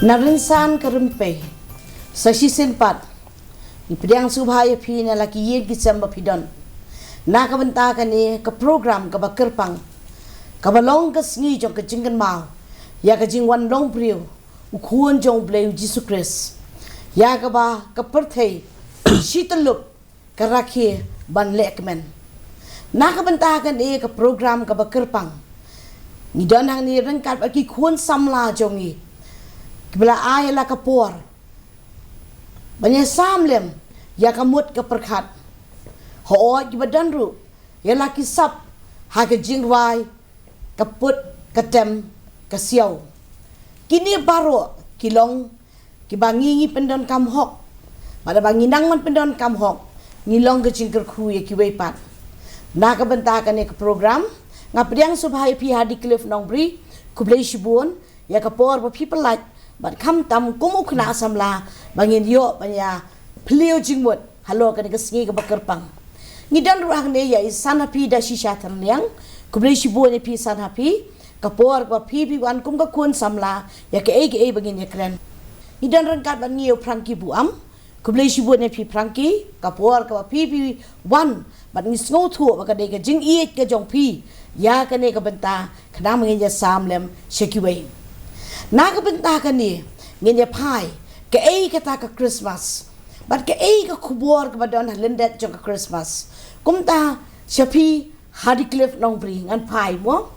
Narinsan kerempe, sasisin pat, ipediang subhaya pi na laki ye gisamba pidon. Nakabenta ni ke program ke bakyrpang, ke balong ke sengi jong ke jingkan mau, ya ke jingwan long priu, ukuan jong bleu Jesus Christ, ya ke ba ke perthai, sitelup ke rakhi ban lekmen. Nakabenta ni ke program ke bakyrpang, ni don hang ni rengkat bagi kuan samla jongi. Bila ayah lah kapur, banyak samlem, ya kamut ke perkat, hoa di badan ru, ya laki sap, haga jingwai, kaput, ketem, kesiau. Kini baru kilong, kibangi pendon kamhok, pada bangi nangman pendon kamhok, ngilong ke jingker ku ya kiwepat. Nak kebentakan ke program, ngapdiang subhai pi hadi klif nongbri, kublai shibun, ya kapur ba people like. But kam tam kumu kena samla bangin yo banya pleo jingmut halor kan ke sengi ke bakyrpang ni dan ruang ne ya isan hapi da shisha terliang kublai shibu ne pi san hapi kapor ba pi wan kum ka kun samla ya ke e bangin ya kren ni dan rangkat ban ngiu prangki buam kublai shibu ne pi prangki kapor ka pi wan bat ni sngo thu ba ka de ke jing i ke jong pi ya ka ne ka benta khana mangin ya samlem shekiwei Nakabentakan ni, ngenya pai, ke kata ke Khristmas, but ke ke kubur ke badan halendet jong ke Khristmas. Kumta siapi hadi klif nongbri ngan pai mo,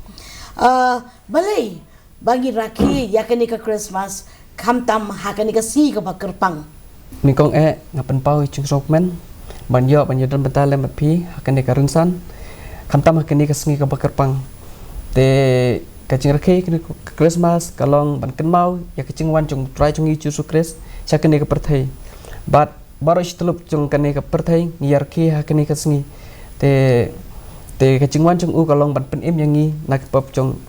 balai bagi rakhi yakani ke Khristmas, kamtam hakani ke si ke bakyrpang. Nikong ngapen pau chung sokmen, banyo dan bentalem pi hakani ke rinsan, kamtam hakani ke sengi ke bakyrpang. Te kacing rakhi ke Khristmas kalong ban ken mau ya kacing wan chung try chung Jesus Christ sakene ke perthai bat baro shtelup chung kane ke perthai ngiyar ki hakene ke sengi te kacing wan chung u kalong ban pen im yangi nak pop chung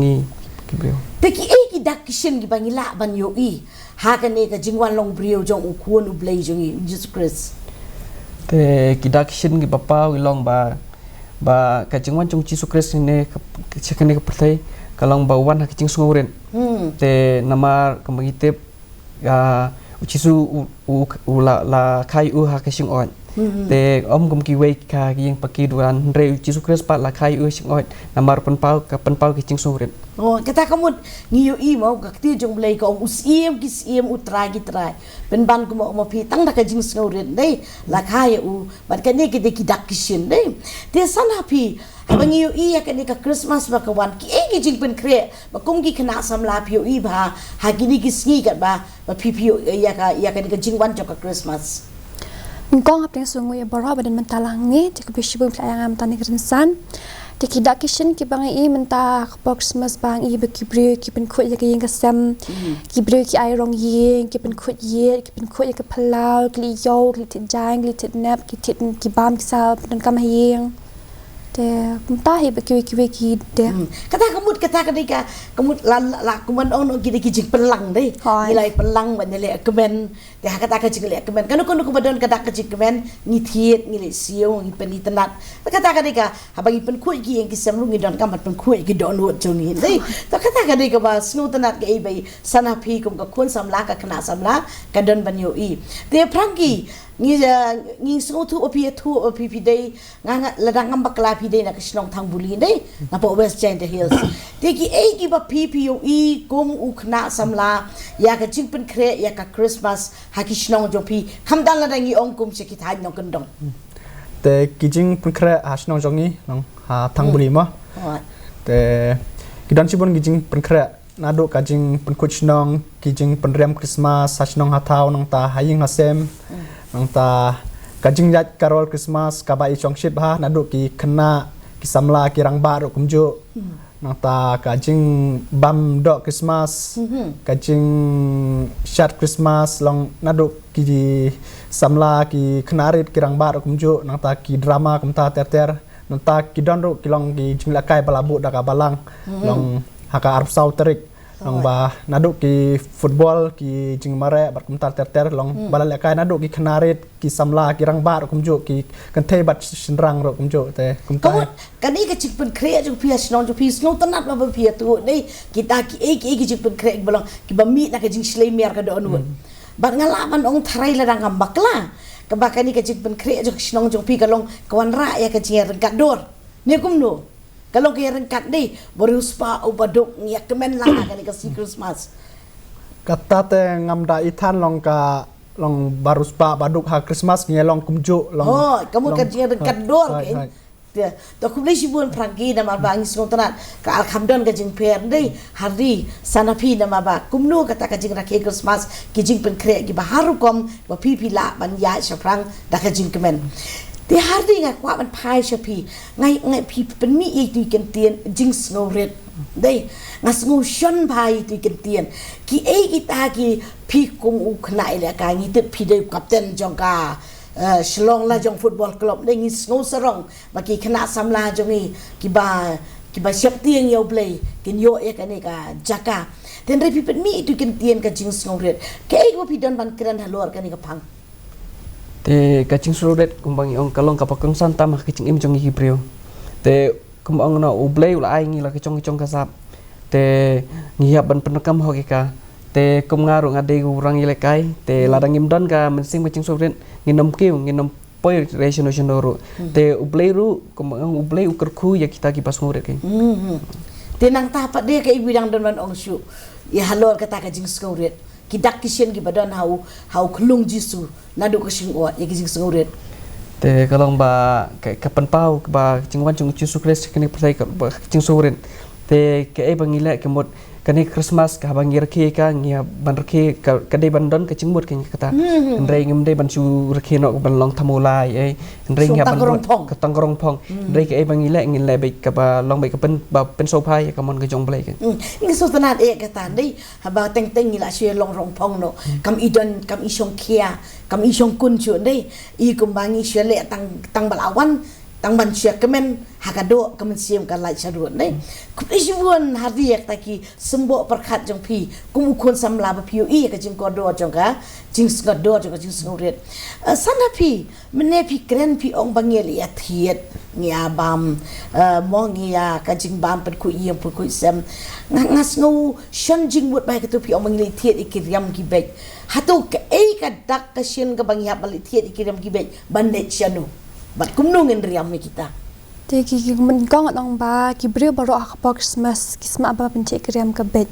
ni kibrio te ki ki dakishin ki bangila ban yo I hakene ke jingwan long brio jong u kuon u blai jong Jesus Christ te ki dakishin ki bapa wilong ba kacing wan chung Jesus Christ ne sakene ke perthai kalong bawan hakicing sungurin te nama kembangitip ucisu la kai hakicing on te om kumkiwei ka yang paki duran re ucisu kres pat la kai sing on namar penpau kicing sungurin oh kata kamu ngiyo I mau kakti jong blai ko usiem kisiem utrai kitrai penban ko mo pi tang da kajing sungurin dei la kai bat kane ki dak kishin dei te san happy abang iyo I akan ke Khristmas bakawan ki jing pen kre bakum ki kena samla pio I ba hagini ki sngi kat ba pipio ya kan ke jing wan jok ke Khristmas ngkong apeng sungu ya bora badan mentalangi te ke bishibu playang am tani kerinsan te ki dakishin ki bang I menta Christmas bang I bekibru ki pen khut ya ke yang kasam ki bru ki ai rong yeng ki pen khut ye ki pen khut ya ke palau ki yo ki tit jang ki tit nap ki tit ki bam ki sa pen kam yeng te kumtahi beki de kata kadika kamut la kuman ono gidi jing pelang dei nilai pelang ban nilai kemen te kata ka jing le kemen kanu kubadon kata ka jing kemen ni thiet nilai siu ni penitenat kata kadika habagi pen khu gi yang kisam lungi don kamat pen khu gi don wot jongi dei to kata kadika ba snu tenat ke bai sana pi kum ka kun samla ka kena samla ka don ban yo I te prangki ni snu thu opi dei nganga ladang ngambak la pi dei na kisnong thang buli dei na po West Giant Hills te ki ba PPO I kum ukna samla ya ka jing pen kre ya ka Christmas ha kisnong jopi khamdan la dangi ong kum se ki thai no kendong te ki jing pen kre ha snong jongi nong ha thang buli ma te ki dan chibon ki jing pen kre na do ka jing pen kuchnong ki jing pen rem Christmas ha snong ha thau nong ta haying ha sem nong ta kajing jat karol Christmas kabai chongship ha nadu ki kena ki samla ki rang baru kumju nang ta kajing bam dok Christmas kajing shat Christmas long nadu ki samla ki kenarit ki rang baru kumju nang ta ki drama kumta ter nang ta ki donru ki long ki jingla kai balabu dak balang long haka arab sauterik long ba naduk ki football ki jing mare bat kumtar ter long balal kai naduk ki khanarit ki samla ki rangbar kumjo ki kan thei bat sinrang ro kumjo te kumta kan ni ka chik pun kre ju pia snon ju pis no tanat ma pia tu dei kita ki chik pun kre balong ki ba mi na ka jing slay mer ka do nu bat ngalaman ong tharai la dang bakla ka ba kan ni ka chik pun kre ju snon ju pi ka long kawan ra ya ka jing rengkat dor ni kum no kalau kaya rengkat ni beruspa ubaduk ngiak kemen lah kan ni kasi Christmas. Kata te ngamda ithan long baruspa baduk ha Christmas ni long kumjo long. Oh, kamu kerja rengkat dor kan. Dia, tu aku beli sibun pergi nama bangi sengong tanat ke alhamdulillah kajing per ni hari sanapi nama ba kumnu kata kajing rakyat Christmas kajing pen krek ki baharu kom ba pipi la ban ya syafrang dah kajing kemen. Dia hari ngak kuat man pai syapi ngai pi penmi itu ikan tian jing snowred dei ngas ngusion pai itu ikan tian ki kita ki pi kum u khnai le ka ngi te pi de kapten jongka Shlong la jong football club dei ngi snow sarong baki khna samla jongi ki ba siap tiang yo play kin yo e ka ni ka jaka ten re pi penmi itu ikan tian ka jing snowred ke go pi dan ban kran halor ka ni ka pang te kacing surudet kumbang ong kalong kapakong santa mah kacing im jong Hebrew te kumbang na ublay ula ai ngi la kacong kasap te ngiap ban penekam hokika te kum ngaru ngade urang ilekai te ladang imdan ka mensing kacing surudet nginom kiu nginom poi resolution doro te ublay ru kumbang ublay ukerku ya kita kipas nguret kai te nang tapat dia ke ibidang dan ban ong syu ya halor kata kacing surudet kidak kisien ki badan hau kelung jisu nadu kesing wa ya kising senguret te kalong ba kapan pau ba cingwan cung jisu kres kini pertai ka cing surin te ke ai bangila ke mod kani Christmas ka bangir ke ka ngia ban rke ka dei bandon ka cingmut ke kata ndrei ngim dei ban su rke no ban long thamulai ai ndrei ngia ban ka tangrong pong ndrei ke ai bangila ngin le be ka ba long be ka pen so phai ka mon ka jong blai ke ngi so tanat e ka tan dei haba teng ngila she long rong pong no kam idon kam isong kia kam isong kun chu dei I kumbangi she le tang balawan tang ban sia kemen hakado kemen siam kan lai sadut nei kupisuan hadiak taki sembo perkhat jong pi kumukun samla ba piu I ka jing kodo jong ka jing skodo jong jing snoret sanapi mene pi kren pi ong bangel ya thiet ngia bam mongia ka jing bam pen ku iem pu ku sem ngas ngau shon jing wut bai ka tu pi ong bangel thiet ikiriam ki bek hatu ka ka dak ka shin ka bangya bali thiet ikiriam ki bek bandet chanu bat kumnungin riam kita Tiki men kong nong ba ki brio baro ak Christmas kisma ba pencik kriam ka bet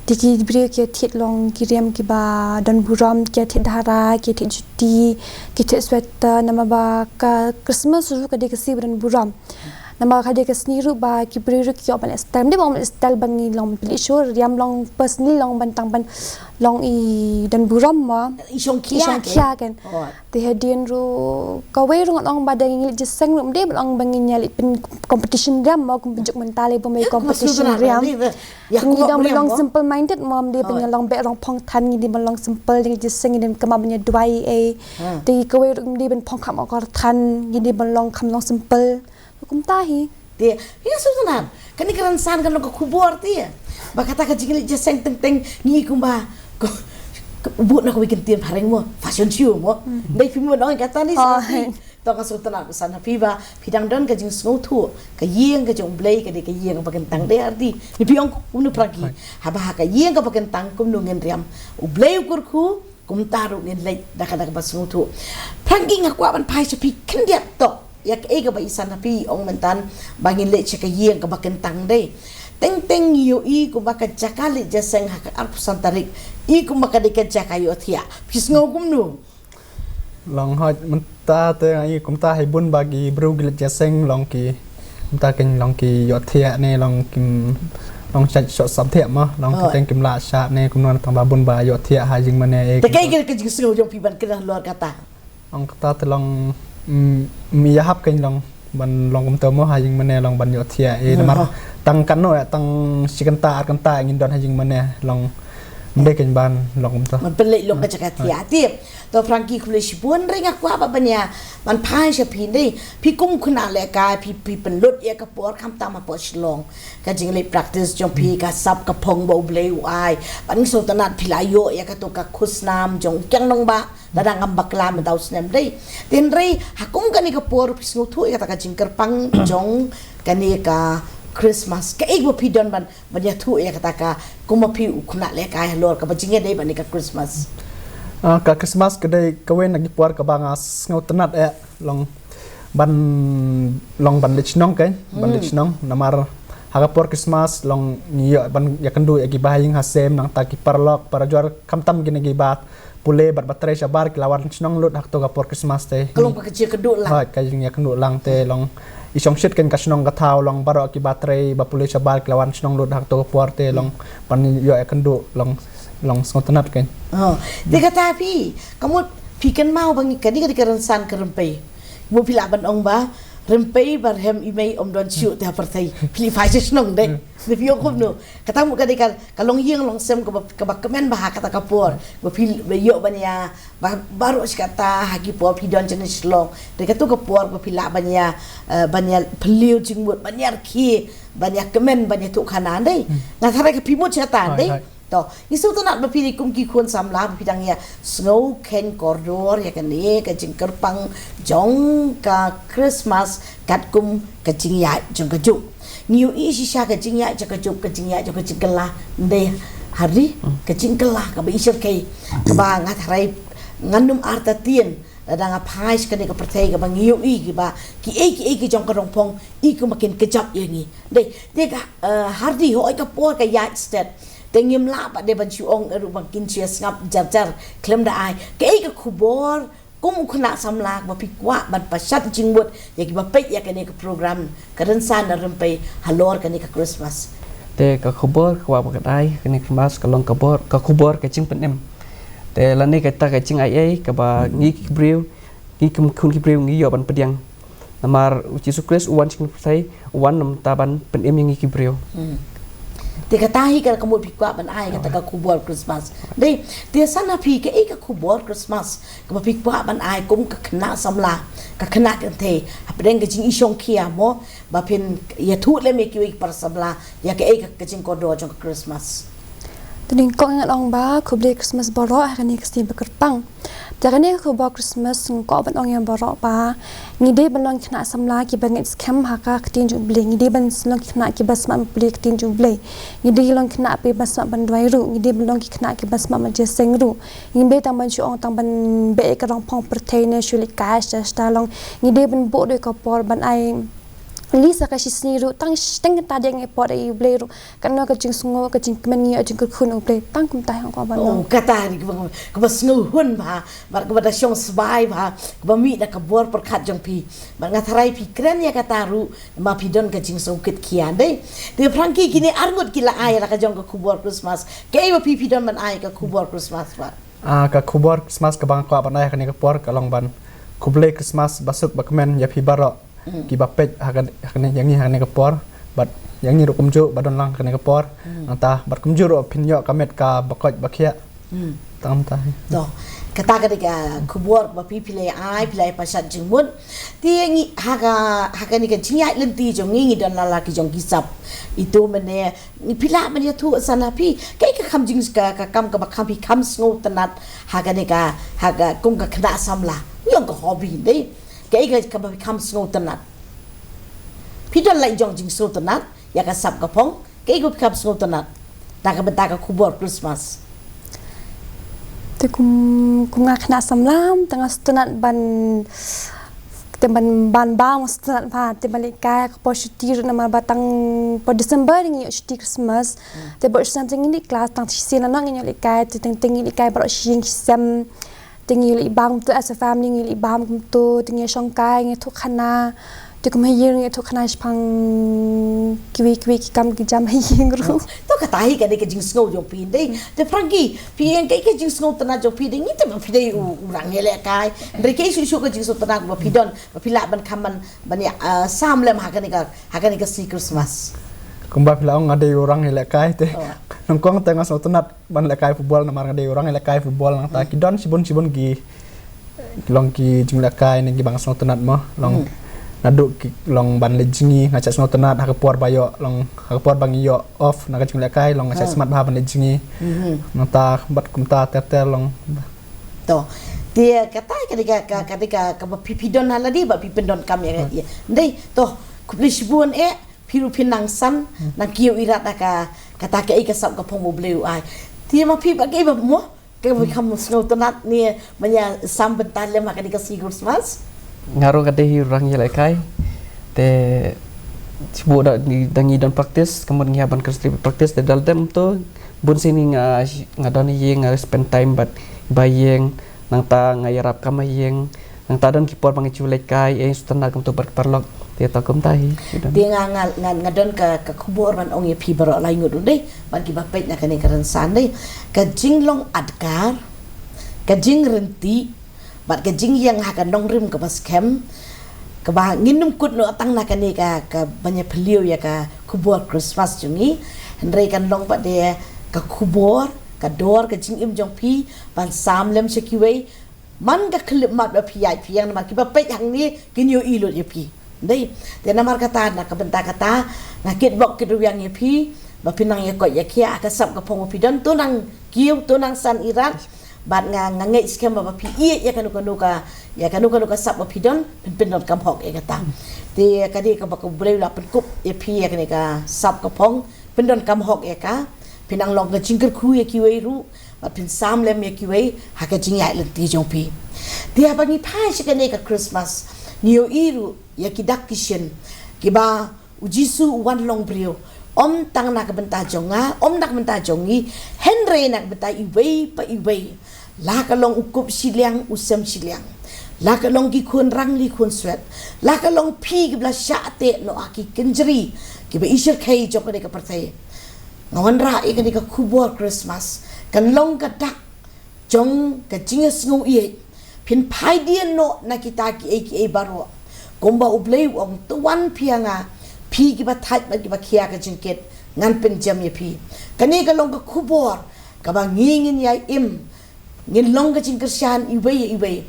tiki brio ki tit long kriam ki ba dan buram ki tit dara ki tit juti ki tit sweater nama ba ka Christmas ru ka de kasi dan buram nama ka de kasni ru ba ki brio ki open style de bom style bangi long pili sure riam long personally long bantang ban long I dan buram ma isong kia kan te hadin ru ka we ru ngong ba dang ngil jeseng rum de long bangin nyali pen competition riam ma kum penjuk mentale bo mai competition riam ya ku long simple minded mom de pen long be rong phong than ngi de long simple de jeseng de kama banya duai e te ka we rum de ben phong kham akor than ngi de long kham long simple kum tahi dia ya susunan kan ikan san kan lo kubur dia bakata ka jingli jeseng teng ni kumba buat nak bikin tiap hari mo fashion show mo dai fi mo nong kata ni sa to ka sultan aku sana piba pidang don ka jing snow tu ka yeng ka jong blay ka de ka yeng ka tang de ardi ni piong unu pragi haba ka yeng ka tang kum nungen riam u blay ukur ku kum taru ngin lay da ka ba snow tu pragi ngaku aban pai sepi kendiap to yak e ka ba isana pi ong mentan bangin le ka yeng ka tang de teng yo I ku baka jakali jaseng hak arpusan tarik I ku maka dekat jakayo thia pis ngogum nu long hot menta te ai kumta haibun bagi brugil jaseng long ki kumta ken long ki yo thia ne long kim long chat shot sab thia ma long teng kim la sha ne kum non tang ba bun ba yo thia ha jing mane e te kai ke jing sing jong piban kena luar kata long kata te long mi ya hap ken long ban long kum tomo ha jing mane long ban yo thia e mar tang kan no tang sikanta arkanta ngin don ha jing mane long Mereka ban long tu. มันเป็นเลยลงกระจักรเทียเทียบตัวฟรังกี้คุณเลยชิบวนเรื่องกว่าแบบเนี้ยมันพายชะพีได้พี่กุ้งขนาดเลยกายพี่เป็นรถเอกปวดคำตามมาปวดฉลองก็จริงเลย practice จงพี่กับซับกับพงโบเบลวายปันสุดตนัดพิลายโยเอกตัวกับคุสนามจงจังนองบะแต่ดังกำบักลามดาวสนามได้เต็นไรหักกุ้งกันนี่กับปวดพิสงทุยกับตะกับจิงกระปังจงกันนี่กับKhristmas ก็อีกว่าพี่ดอนบันยาทุเอกตากากุมพี่อุคนาเลกายฮัลโหลกับจริงได้บันนี้กับ Khristmas กับ Khristmas ก็ได้ก็เว้นนักปวดกับบางเงาตนัดลองบันเดชน้องกันบันเดชน้องนามารหากปวด Khristmas ลองนี่บันอยากกันดูเอกิบายิงหาเซมนังตากิปาร์ลอกปาร์จวรคำตั้มกินเอกิบาทปุเลบัดบัตรชาบาร์กิลาวันน้องลุดหักตัวกับปวด Khristmas เตะก็ลงไปกระเจียกระดูลังก็ยังอยากกันดูลังเตะลองอีช่องชิดกันกับน้องกระเทาลองบารอกิบัตรบัปุเลชาบาร์กิลาวันน้องลุดหักตัวกับปวดเตะลองปันอยากกันดูลองสงตนัดกันเด็กตาพี่ก็มุดพี่กันเมาบางกันนี่ก็ได้การสันกระเปย์บุพิลาบันองบ้าเริ่มไปบาร์เฮมอีเมย์อมดอนชิวแต่ปาร์ตี้พี่ไฟจะชนงเด็กเดี๋ยวพี่ยกขึ้นหนูกระทั่งมุกันได้การลงยิงลงเซมกับบักเมนบาหักตะกับปวดบุพี่ไปโยบันยาบารุสกตาหักิปวดพี่ดอนจะนิชลงเด็กก็ตุกับปวดบุพี่ละบันยาพลิวจิงมุดบันยาขี้บันยากเมนบันยาทุกขนาดได้น่าทำอะไรกับพี่มุดเชตานได้ต่อยิ่งสุดนัดมาพี่ดิกุมกี่คนสำลักพี่ดังเนี่ยสโนว์เคนกอร์ดอร์อย่างนี้กับจิงกระปังจงกับคริสต์มาสกัดกุมกับจิงใหญ่จงกระจุกนิวอีชิชากับจิงใหญ่จงกระจุกกับจิงใหญ่จงกระจิงกะลาเดhariกับจิงกะลากับอิสร์เคกับบางอะไรงั้นนุ่มอาร์ตเตียนดังพายสกันกับประเทศกับบางนิวอีกับกี่เอกจงกระรองพงอีก็มากินกระจับอย่างนี้เด็กhariหอยกับปวดกับยาสเตดแต่เงียบลาบเดบันชูองรูบังกินเชียสงับจับเคลมได้ก็ไอ้ก็คูบอร์กุมขณะสำลักมาพิกว่าบันประชัดจริงบุตรอยากมาเป็ดอยากกันนี่กับโปรแกรมกระดันซานเริ่มไปฮัลโหลกันนี่กับคริสต์มาสแต่ก็คูบอร์ว่าบักได้กันนี่คริสต์มาสก็ลองก็คูบอร์ก็จริงเป็นเอ็มแต่ละนี่ก็ตาก็จริงไอ้ก็บ่างี้กิบริวงี้คุณกิบริวงี้ยอบันเปียงนามาจิสุคริสวันจริงใช่วันนำตาบันเป็นเอ็มยังงี้กิบริวแต่ก็ตาให้กันขโมยพิกว่ามันไอ้กันแต่ก็คูบอร์คริสต์มาสได้เดี๋ยวสันนาพีก็ไอ้ก็คูบอร์คริสต์มาสก็มาพิกว่ามันไอ้กุมกับคณะสำลักกับคณะกันเทประเด็นก็จริงอีชงเคียโมบ่เป็นอย่าทุเล่มกี่วิกปรสำลักอยากไอ้ก็จริงก็โดนจงคริสต์มาสตอนนี้ก็งานองบ้าคุบเล็กคริสต์มาสบอร์ร้อยกันนี่ก็สิ่งประกอบปังจากนี้ก็บอกคริสต์มาสก็เป็นองยังบอร์ร้บ้างี้ได้บรรลุขณะสำลักกี่บังเอิญสแคมหากากตินจุบเลยงี้ได้บรรลุขณะกี่บัสมาบริกตินจุบเลยงี้ได้ลงขณะไปบัสมาบันดวยรูงี้ได้บรรลุขณะกี่บัสมาบันเจสิงรูงี้ได้ตั้งบรรจุองตั้งบรรเบกรองพองประเทศในชุลิกาสจะสตาลงงี้ได้บรรบุด้วยกับปอร์บรรไอLisa kasi seniru tang tadi yang epot ay bleru karena kacing sungo kacing kemeni kacing kerkhun oble tang kum tai ko ban kata ni ko ba sungo hun ba bar ko ba syong sbai ba ko ba mi da ka bor per khat jong pi bar ngatharai pi kren ya kata ru ma pi don kacing songkit kian dei de franki kini arngut kila ai la ka jong ka kubor Christmas ke ba pi don man ai ka kubor Christmas ba ka kubor Christmas ka bang ko ban ai ka ni ka por ka long ban kuble Christmas basuk bakmen ya pi baro kibapet hakan yang ni hakan kapor bat yang ni ro kumju badon lang hakan kapor anta bat kumju ro pinyo kamet ka bakoj bakhia tam ta do kata ka kubor ba pi pilai ai pilai pasat jingmun ti ngi hakan ni kan chinya lenti jong ngi don la ki jong kisap itu mene ni pila man ya thu sana pi kai ka kham jing ka kam ka bakham pi kham sngo tanat hakan ni ka haga kum ka khna samla yong ka hobby dei cái cái become snow tanat Peter lại dòng chính snow tanat ya ka sap ka phong cái cái become snow tanat ta ka benta ka kubor Christmas te kum ngakna samlam tengah tanat ban teman ban bang tanat ba te balika ka po shutir nama batang po December ni shutir Christmas te bo something ini class tang sina nang ni likai te teng ni likai bro shing sam tinggi ibang tu as a family ngi ibang tu tinggi songkai ngi thuk khana tu kum hayir ngi thuk khana spang kiwi kam ki jam haying ru to ka tai ka de ka jing snow jo pi dei te franki pi en kai ka jing snow tana jo pi dei ngi te pi dei urang hele kai re ke su ka jing snow tana ba pi don ba pi la ban kaman ban ya sam lem ha ka ni ka si Christmas kumba pila ong ade urang hele kai te nongkong tengah sotonat ban lekai football namar ngade orang lekai football nang ta kidon sibon gi long ki jing lekai ni gi bang sotonat mo long naduk long ban lejingi ngacak sotonat hakapor bayo long hakapor bang yo off nak jing lekai long ngacak smart ba ban lejingi nang ta bat kumta tetel long to dia kata ketika pipidon haladi ba pipendon kami ya ndai to kuplishbun piru pinang san nang kiu irat kata ke ikasap ka pong bleu ai dia ma pi ba ke ba mo ke kamu snow tonat ni manya sambentan le makan di Khristmas ngaruh kata orang yang lekai te sibu dak ni dangi dan praktis kemudian ngiapan Kristi praktis te dalam tu bun sini ngadon yeng spend time but bayeng nang ta ngayarap kamayeng nang ta dan kipor pangicu lekai sutan nak untuk berperlok dia takum tahi dia ngadon ke kubur man ong ye pi baro lai ngud dei ban ki bapet nak ni karan san dei ka jinglong adkar ka jing renti bat ka jing yang hakan nong rim ke bas kem ka ba nginum kut no atang nak ni ka banyak beliau ya ka kubur Christmas jungi hendrai kan long bat dia ka kubur ka dor ka jing im jong pi ban sam lem sekiwei man ka klip mat ba pi ai pi yang man ki bapet hang ni kinyo ilut ye pi dei dia namar kata nak benta kata ngakit bok kidu yang yepi ba pinang ye ko ye kia ka sap ka pong pidon tunang kiu tunang san irat bat ngai skem ba pi ye ya kanu ka sap ba pidon pindon kam hok ye kata dia kadi ka ba ko breu la penkup yepi ya ka sap ka pong pindon kam hok ye ka pinang long ka jingker khu ye kiwei ru ba pin sam lem ye kiwei ha ka jing ya lenti jong pi dia ba ni pai shikane ka Christmas niyo iru ya kidak kishen kiba ujisu wan long brio om tang nak benta jonga om nak benta jongi henry nak benta iwei pa iwei la ka long ukup siliang usam siliang la ka long ki khun rang li khun swet la ka long phi ki bla shate no aki kenjri kiba isher khai jok ne ka parthai ngawan ra e ka kubur Christmas kan long ka dak jong ka jingas ngo ie pin pai dia no na kita ki baro komba ublei ong tuan pianga pi ki ba thait ba ki ba khia ka jingket ngan pen jam ye pi kani ka long ka khubor ka ba ngingin ya im ngin long ka jing kersian iwe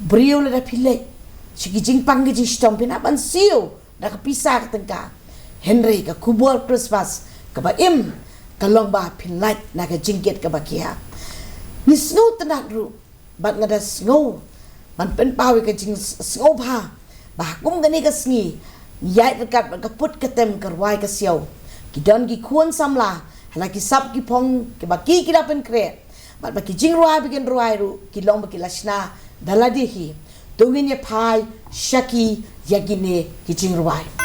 brio la da pile chiki jing pang ki jing stom pin aban siu da ka pisa ka tengka henry ka khubor Christmas ka ba im ka long ba pin light na ka jingket ka ba khia ni snow tanat ru bat ngada snow man pen pawi ka jing snow pa ba kum gani ka sngi yai dekat ka put ka tem karwai ka siau ki don ki khun samla hala ki sap ki phong ki ba ki da pen kre bat ba ki jing ruai bikin ruai ru ki long ba ki lashna daladi hi tungin ye pai shaki yagine ki jing ruai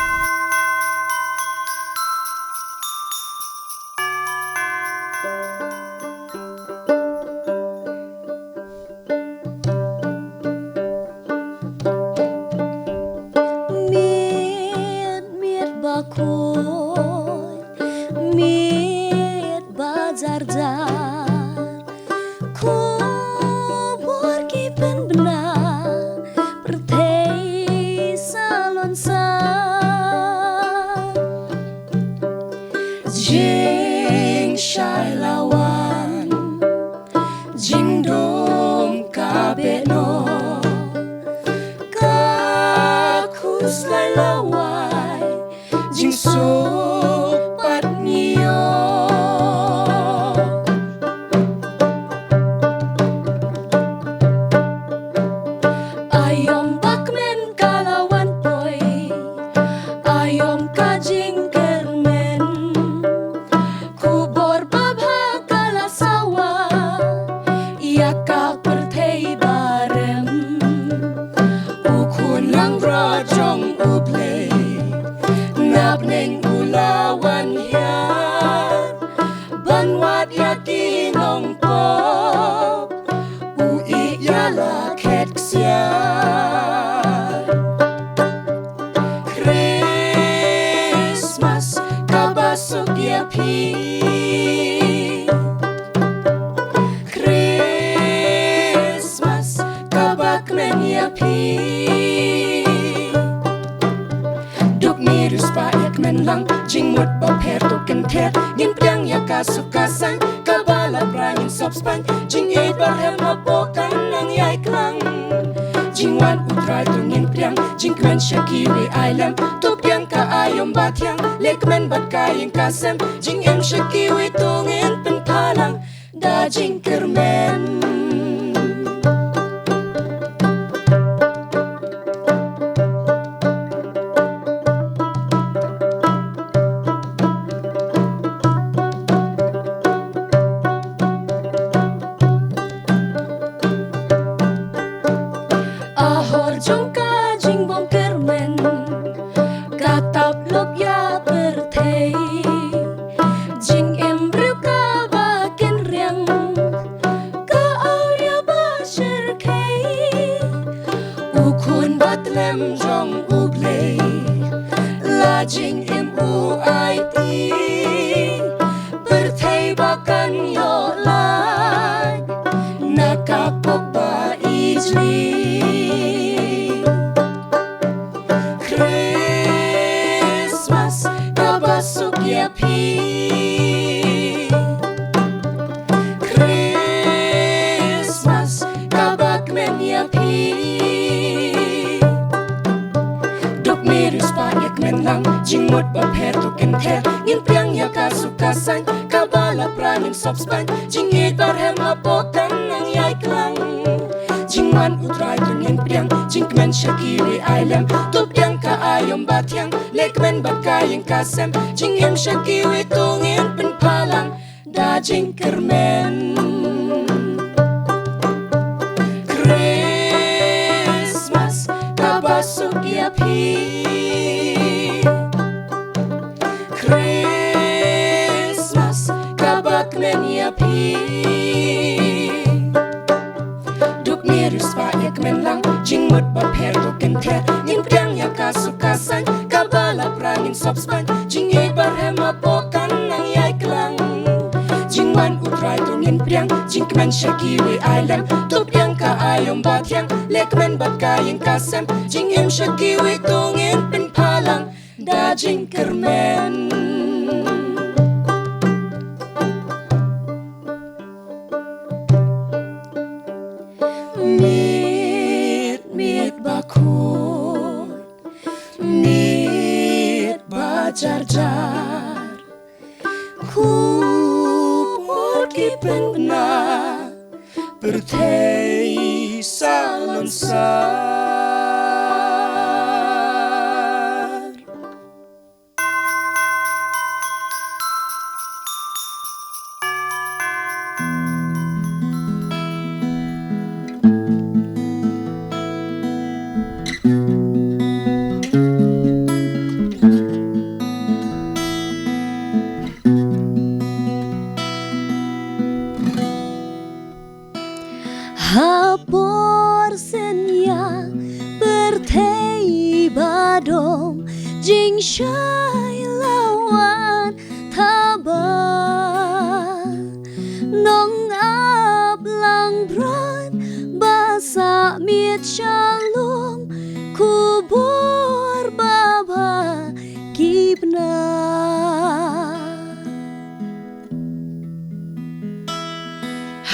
Jing shai lawan Jing dom kabe no Kakus lai lawai Jing sopat niyo Ayom bakmen kalawan poi Ayom kajing Khristmas kabasok ya pi Khristmas kabakmen ya pi Duk mirus pa yak men lang jing mut ba per to ken te ter ngin priang ya kasukasan kabala praing sobspan jing e barhem apokan nang yai klang jing wan utrai tu ngin priang jing kwen shakiwi ailam tu piang ka ayom batyang lekmen bat kaing kasem jing em shakiwi tu ngin pen palang da jing kermen Jing im u ai ti berthei bakan yo lai nakapok ba ijli Christmas kabasuk ya pi Christmas kabak men ya pi lang jingmut ba pher tu ken ther ngin piang ya kasukasan kabala praning sobspan jingit barhem apokan nang yai klang jingman utrai tu ngin piang jingmen shakiwi ailam tu piang ka ayom batyang lekmen bat kaing kasem jingem shakiwi tu ngin pen palang da jing kermen Christmas kabasuk ya pi Christmas kabak men ya pi duk mirus pa yak men lang jingmut ba pher tu ken ther ngin priang ya kasukasan kabala praning sobspan jinge barhem apokan nang yai klang jingman utrai tu ngin priang jingmen shakiwi ailam tu piang ka ayom batyang lekmen bat kaing kasem jingem shakiwi tu ngin pen palang da jing kermen mit bakut mit bajar ku pergi benar bertei salon Hapor senya bertei badom jing shai lawan taba nong ap lang bran basa miet shalom kubur baba kibna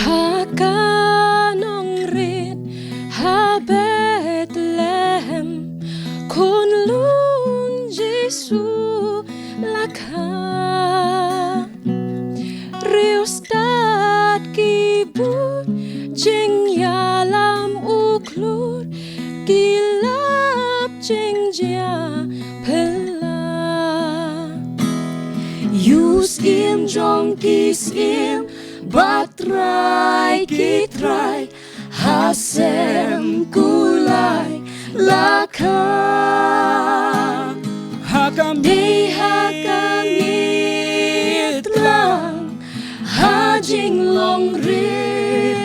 Hakanong rit ha Bethlehem kun lun Jesu lakha riustat kibut jing yalam uklur kilap jing jia pela yus im jong kis im batrai kitrai hasem kulai laka hakam itlang hajing long rin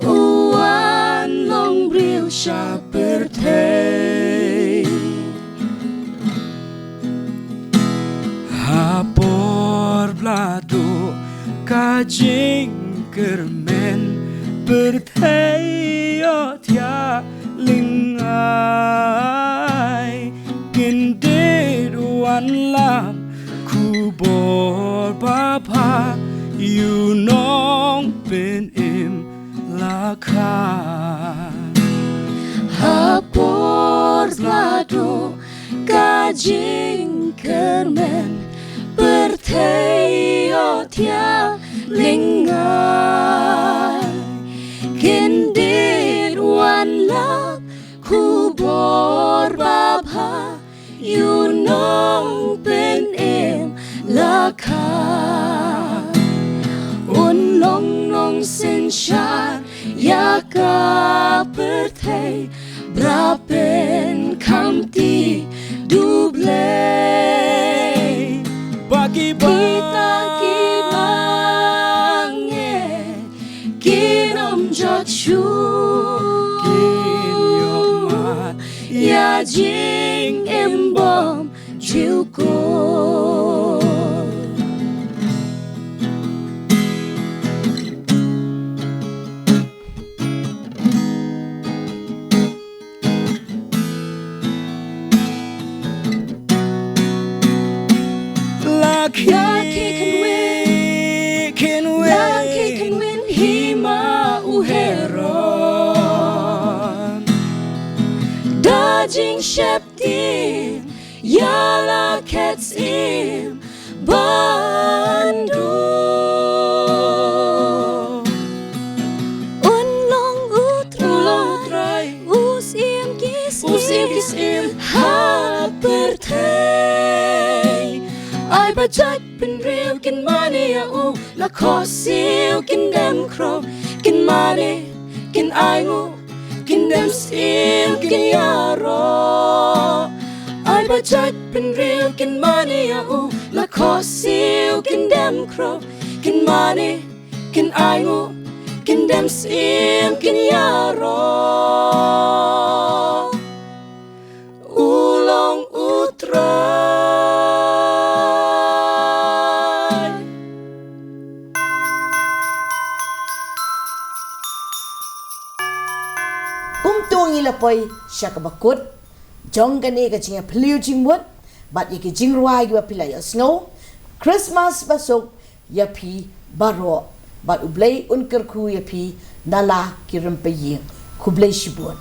uan long bril sha pertei hapor blado kajing kermen bertei otia lingai kinderu วันลามคูบอร์บาพาอยู่น้องเป็นเอ็มลาคา Hapor lado kajing kermen Perteotia lingai Kindit wan lap kubor babha Yunong pen em laka Un long nong sin shat Yaka pertei Brapen kamti dublei Bakyrpang Kinom jochu Kinyomat Ya jing embom Juko Lucky can win hima uheron Dodging sheptin Yala cats in Bandu Unlong utrai Usim kisim Hapertei Ai ba jat pen real kin mane ya u La kosil kin dem kro Kin mane kin ai ngu Kin dem sil kin yaro Ai ba jat pen real kin mane ya u La kosil kin dem kro Kin mane kin ai ngu Kin dem sil kin yaro Ulong utrai Tuang ila poi syaka bakut jong gane ka jinga peliu jingwat bat yake jingruai gwa pilai snow Christmas basok ya pi baro bat ublei unker ku ya pi nala kirim pe yeng kublei shibun